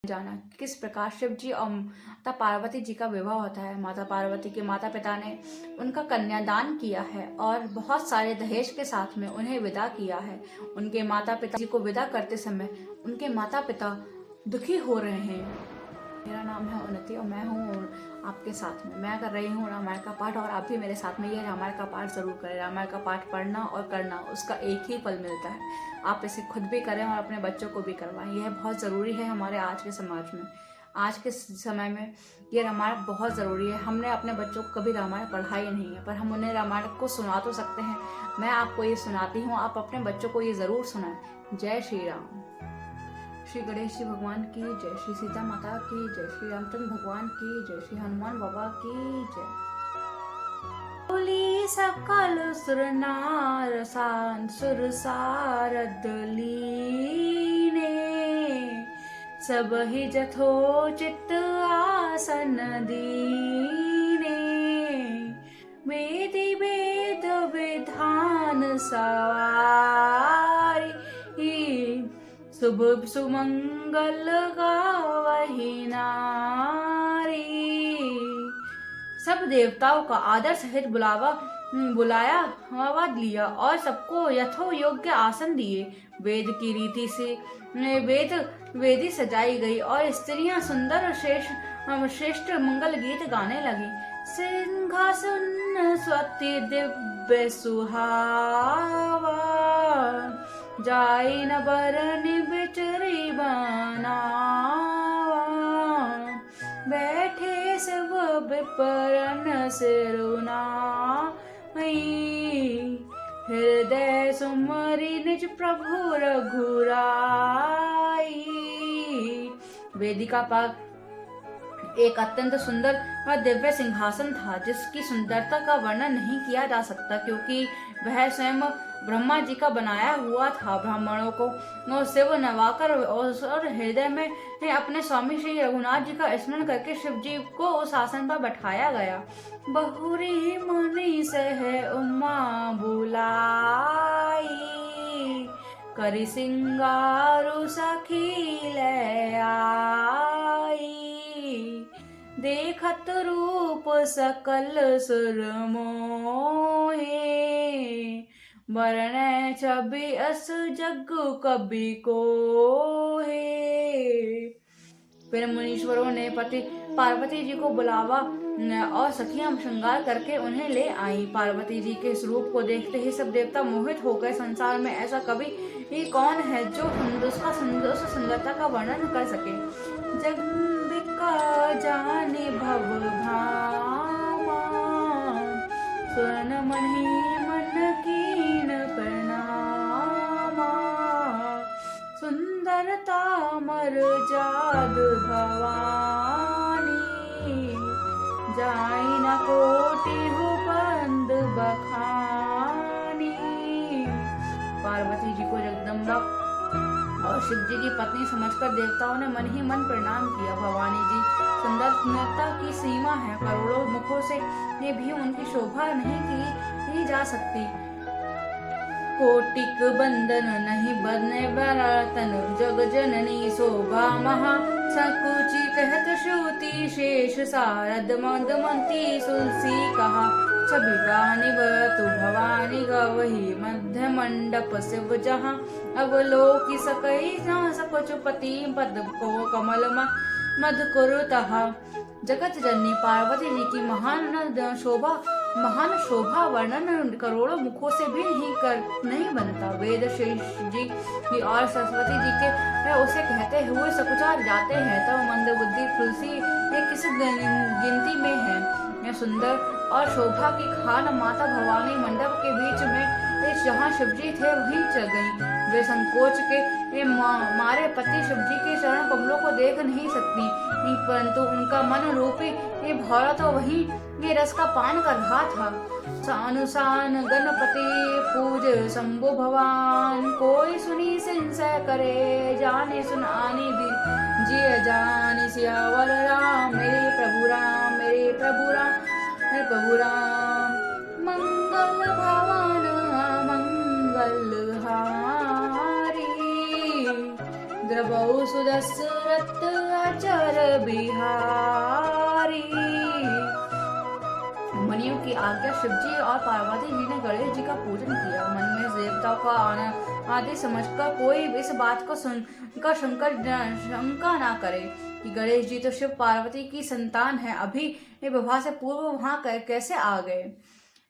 जाना किस प्रकार शिव जी और माता पार्वती जी का विवाह होता है। माता पार्वती के माता पिता ने उनका कन्यादान किया है और बहुत सारे दहेज के साथ में उन्हें विदा किया है। उनके माता पिता जी को विदा करते समय उनके माता पिता दुखी हो रहे हैं। मेरा नाम है उन्नति और मैं हूँ आपके साथ में। मैं कर रही हूँ रामायण का पाठ और आप भी मेरे साथ में ये रामायण का पाठ जरूर करें। रामायण का पाठ पढ़ना और करना उसका एक ही फल मिलता है। आप इसे खुद भी करें और अपने बच्चों को भी करवाएं। यह बहुत ज़रूरी है हमारे आज के समाज में। आज के समय में ये रामायण बहुत ज़रूरी है। हमने अपने बच्चों को कभी रामायण पढ़ा ही नहीं है, पर हम उन्हें रामायण को सुना तो सकते हैं। मैं आपको ये सुनाती हूँ, आप अपने बच्चों को ये ज़रूर सुनाएं। जय श्री राम। श्री गणेश जी भगवान की जय, श्री सीता माता की जय, श्री रामचंद्र भगवान की जय, श्री हनुमान बाबा की जय। बोली सकल सुर नार सुर सारद लीने, सब ही जथोचित आसन दीने। वेदी वेद विधान सवारी, शुभ सुमंगल गावही नारी। सब देवताओं का आदर सहित बुलाया लिया और सबको यथो योग्य आसन दिए। वेद की रीति से वेदी सजाई गई और स्त्रियां सुंदर और श्रेष्ठ मंगल गीत गाने लगी। सिंहासन स्वति दिव्य सुहावा, जाई न बरनि बिचरी बनावा। बैठे शिव विपरन सिरुनाई, हृदय सुमरि निज प्रभु रघुराई। वेदिका पर एक अत्यंत सुंदर और दिव्य सिंहासन था, जिसकी सुंदरता का वर्णन नहीं किया जा सकता, क्योंकि वह स्वयं ब्रह्मा जी का बनाया हुआ था। ब्राह्मणों को शिव नवाकर और हृदय में अपने स्वामी श्री रघुनाथ जी का स्मरण करके शिव जी को उस आसन पर बैठाया गया। बहुरी मुनि सह उमा बुलाई, करि सिंगारु सखी ले आई। देखत रूप सकल सुर मोहे, वरण छवि अस जग कवि कोहे। फिर मुनीश्वरों ने पति पार्वती जी को बुलावा और सखियां श्रृंगार करके उन्हें ले आई। पार्वती जी के स्वरूप को देखते ही सब देवता मोहित हो गए। संसार में ऐसा कवि कौन है जो उसका सुंदरता का वर्णन कर सके। जगदम्बिका जाने भव भामा, सुन मणि मन कीन प्रणामा। सुंदरता मर जाद भवानी, जाई न कोटि हो बंद बखानी। पार्वती जी को जगदम्बा और शिव जी की पत्नी समझकर देवताओं ने मन ही मन प्रणाम किया। भवानी जी सुंदरता की सीमा है, करोड़ों मुखों से ये भी उनकी शोभा नहीं की जा सकती। कोटिक बंधन नहीं बदने बरातन, जग जननी शोभा महा सकुचि कहत श्रुति। शेष सारद मदमती तुलसी कहा, छवि रानी बतु भवानी गवही। मध्य मंडप शिव जहाँ, अवलोकि सकई न सकुचपति पद को कमल मद कुरुतहा। जगत जननी पार्वती जी की महान शोभा वर्णन करोड़ों मुखों से भी नहीं बनता। वेद शेष जी और सरस्वती जी के उसे कहते हुए सकुचार जाते हैं, तो मंदबुद्धि तुलसी ये किस गिनती में है। यह सुंदर और शोभा की खान माता भवानी मंडप के बीच में जहाँ शिवजी थे वहीं चल गई। वे संकोच के मारे पति शिवजी के चरण कमलों को देख नहीं सकती, परंतु उनका मन रूपी ये भौरा तो वहीं ये रस का पान कर रहा था। सानुसान गणपति पूज शंभु भवान, कोई सुनी संशय करे, जाने सुनानी जिय जानी। सियावर राम मेरे प्रभु राम, मेरे प्रभु राम, मेरे प्रभु राम। मंगल भवन मंगल हारी, द्रवौ सुदशरथ बिहारी। मुनियों की आज्ञा शिव जी और पार्वती जी ने गणेश जी का पूजन किया। मन में देवताओं का आदि समझकर कोई इस बात को सुनकर शंका ना करे कि गणेश जी तो शिव पार्वती की संतान है, अभी विवाह से पूर्व वहां कैसे आ गए।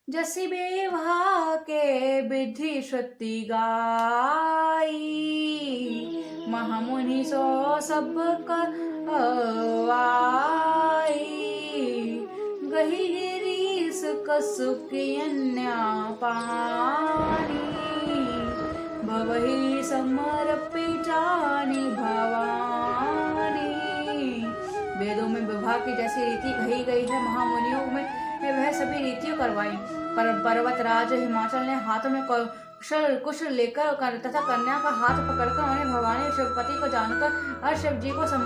जसी विवाह के विधि श्रुति गाई, महामुनि सो सब करवाई। गही गिरीश कसुकिन्या पानी, भवहि समर्पि जानी भवानी। वेदों में विवाह की जैसी रीति कही गई है, महामुनियों में वह सभी रीतियां करवाई। पर्वत राज हिमाचल ने हाथों में कुश लेकर तथा कन्या का हाथ पकड़कर उन्हें भवानी शिवपति को जानकर और शिव जी को सम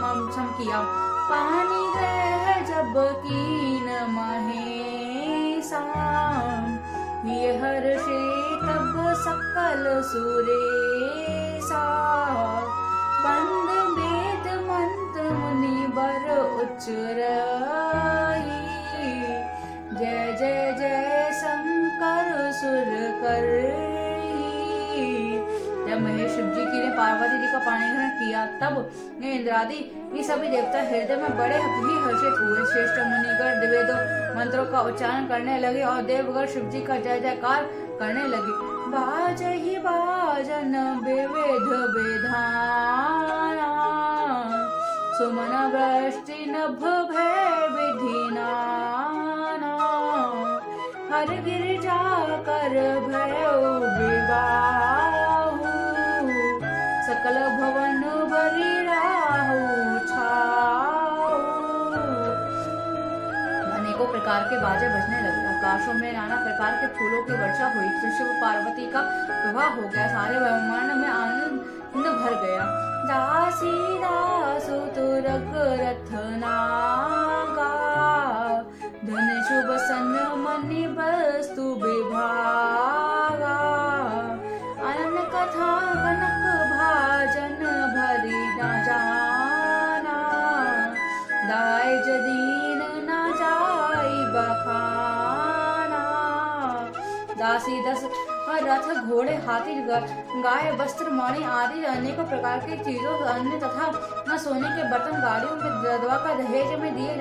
किया। पानी ग्रह जब कीन महेशा, ये हर्षे तब सकल सुरेशा। बंद वेद मंत्र मुनि बर उच्चरई, जय जय जय शंकर सुर कर। जब महेश शिव जी की ने पार्वती जी का पाणी ग्रहण किया, तब इंद्रादि ये सभी देवता हृदय में बड़े ही हर्षित हुए। श्रेष्ठ मुनिगण वेदों मंत्रों का उच्चारण करने लगे और देवगण शिव जी का जय जयकार करने लगे। बाजहि बाजन विविध विधाना, सुमन वृष्टि नभ भय विधिना। हर गिरिजा कर भयो विवाहु, सकल भवन भरी राहु छाऊ। अनेकों प्रकार के बाजे बजने लगे, आकाशों में नाना प्रकार के फूलों की वर्षा हुई। शिव पार्वती का विवाह हो गया, सारे ब्रह्मांड में आनंद भर गया। दासी दासु तुरग रथनागा, धन शुभ सन मनि वस्तु विभागा। आनंद कथा कनक भाजन भरी न जाना, दाय जदीन न जाई बखाना। दासी दस रथ घोड़े हाथी गाय वस्त्र मणि आदि अनेक प्रकार की चीजों अन्य तथा न सोने के बर्तन गाड़ियों में दवा का दहेज में दिए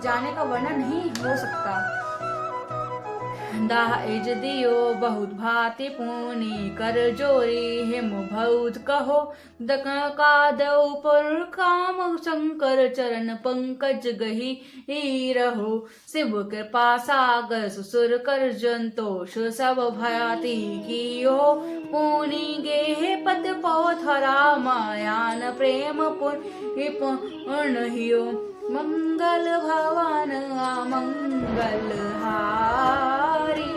जाने का वर्णन नहीं हो सकता। दाहेज दियो बहुत भांति पुनि कर जोरी, हिम बहुत कहो का दो पर काम। शंकर चरण पंकज गही रहो, शिव कृपा सागर सुसुर कर जंतोष सब भयाति कियो। पुनि गेहे पद पौथरा मायान प्रेम पूर्ण हियो। मंगल भवन मंगल हारी,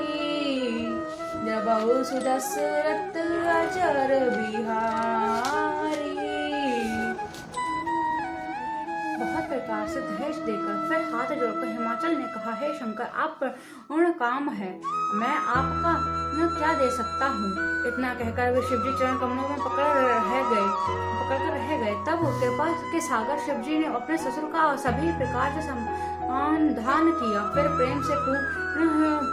जबहु सुदशरथ अचर बिहारी। बहुत प्रकार से दहेज देकर फिर हाथ जोड़कर हिमाचल ने कहा, हे शंकर, आप पूर्ण काम है, मैं आपका क्या दे सकता हूँ। इतना कहकर वे शिवजी चरण कमलों में पकड़कर रह गए। तब कृपा के सागर शिवजी ने अपने ससुर का सभी प्रकार से समाधान किया। फिर प्रेम से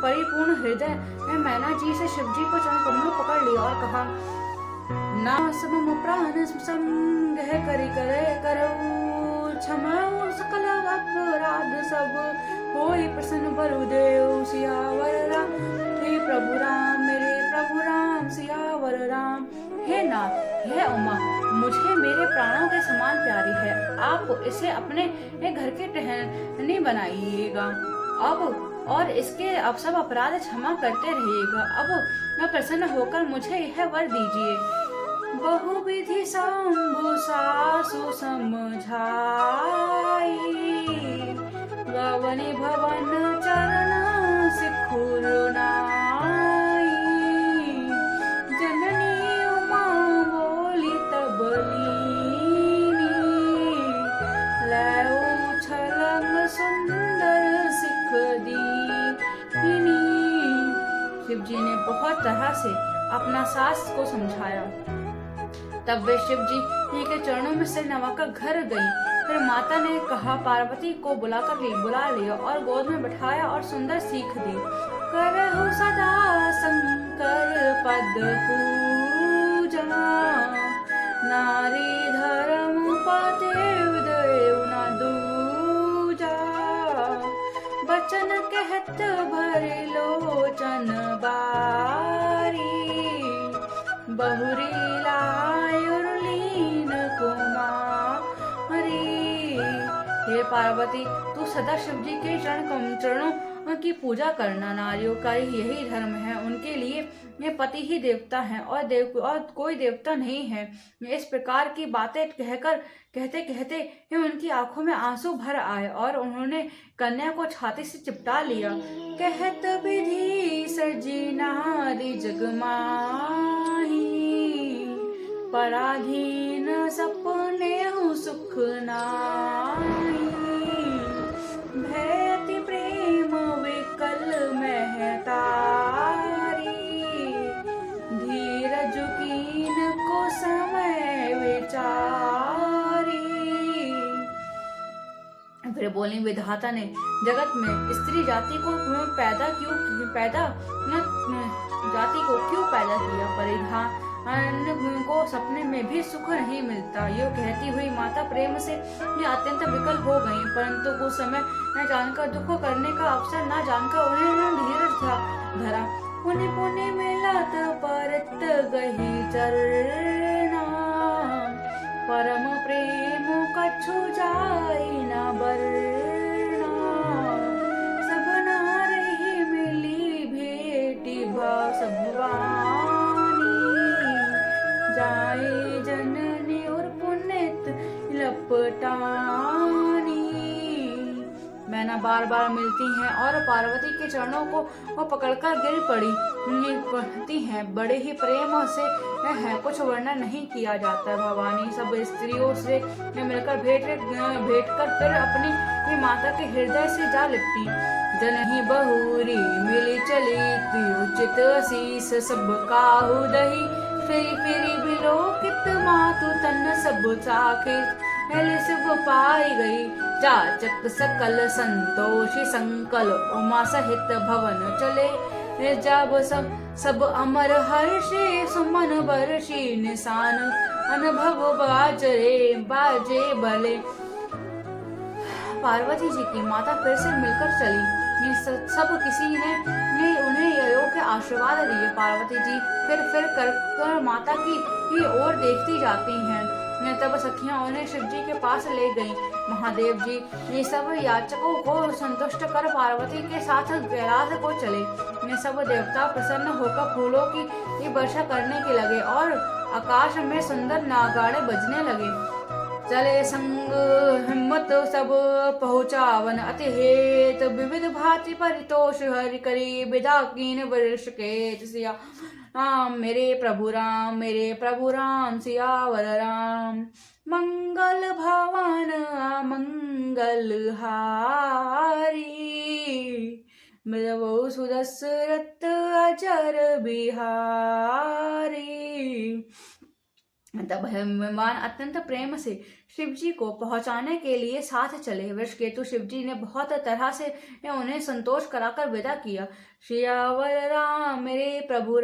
परिपूर्ण हृदय में मैना जी से शिवजी को चरण कमलों पकड़ लिया और कहा, ना समम प्राण संग्रह करी करे करऊ, क्षमा सकल अपराध सब होई प्रसन्न बरुदेव। सियावर राम, हे प्रभु राम, मेरे प्रभु राम, सियावर राम। हे नाथ, हे उमा, मुझे मेरे प्राणों के समान प्यारी है, आप इसे अपने घर के टहनी बनाइएगा अब, और इसके अब सब अपराध क्षमा करते रहिएगा। अब मैं प्रसन्न होकर मुझे यह वर दीजिए। बहुविधि शंभु सासु समझाई, गवनी भवन चरण सिखुर नाई। जननी उमा बोली तब लीनी, लऊ छलंग सुंदर सिख दीनी। शिव जी ने बहुत तरह से अपना सास को समझाया। तब वे शिव जी के चरणों में सिर नवाकर घर गई। फिर माता ने कहा पार्वती को बुला लिया और गोद में बिठाया और सुंदर सीख दी। करहु सदा शंकर पद पूजा, नारी धर्म पते देव न दूजा। बचन कहत भरि लोचन बारी, बहुरी लायुर्लीन कुमारी। हे पार्वती, तू सदा शिव जी के चरणों की पूजा करना। नारियों का यही धर्म है, उनके लिए ये पति ही देवता है और कोई देवता नहीं है। इस प्रकार की बातें कहते कहते उनकी आंखों में आंसू भर आए और उन्होंने कन्या को छाती से चिपटा लिया। कहत विधि सजी नारी जगमाही, पराधीन सपने सुख नाही। भयति प्रेम विकल महतारी, धीरज कीन को समय विचारी। फिर बोली विधाता ने जगत में स्त्री जाति को क्यों पैदा किया? परिधान को सपने में भी सुख नहीं मिलता। यो कहती हुई माता प्रेम से अत्यंत विकल हो गई, परंतु कुछ समय न जानकर दुख करने का अवसर न जानकर उन्हें धीरज धरा। पुनि पुनि मिलत परत गही चरना, परम प्रेम कछु जाई न बरना। सब नारी मिली भेटी भगवानी, जाए जननी और पुनित लपटानी। मैना बार बार मिलती हैं और पार्वती के चरणों को पकड़कर गिर पड़ती हैं। बड़े ही प्रेम से है, कुछ वर्णन नहीं किया जाता। भवानी सब स्त्रियों से मिलकर भेंट कर फिर अपनी माता के हृदय से जा लिपटी। जनहि बहुरी मिली चली उचित असीस, सब काहू दही फिरी बिलोकित। मातु तन सब चाखे शिव पाई गई, जाचक सकल संतोषी संकल। उमा सहित भवन चले, जब सब अमर हर्षे सुमन बरसी निशान। अनुभव बाजे भले। पार्वती जी की माता फिर से मिलकर चली। सब किसी ने उन्हें योग्य आशीर्वाद दिए। पार्वती जी फिर कर माता की ओर देखती जाती हैं। तब सखियां उन्हें शिव जी के पास ले गईं। महादेव जी ये सब याचकों को संतुष्ट कर पार्वती के साथ कैलाश को चले। ये सब देवता प्रसन्न होकर फूलों की वर्षा करने के लगे और आकाश में सुंदर नागाड़े बजने लगे। चले संग हिम्मत सब पहुँचावन, अति हेत विविध भांति परितोष। हरि करी विदा कीन वर्ष के सिया राम, मेरे प्रभु राम सियावर राम। मंगल भवन मंगल हारी, मृदवो सुदशरथ अजर बिहारी। तब हनुमान अत्यंत प्रेम से शिव जी को पहुंचाने के लिए साथ चले। वृषकेतु शिव जी ने बहुत तरह से उन्हें संतोष कराकर विदा किया। सियावर राम, मेरे प्रभु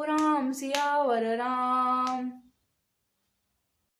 राम सियावर राम।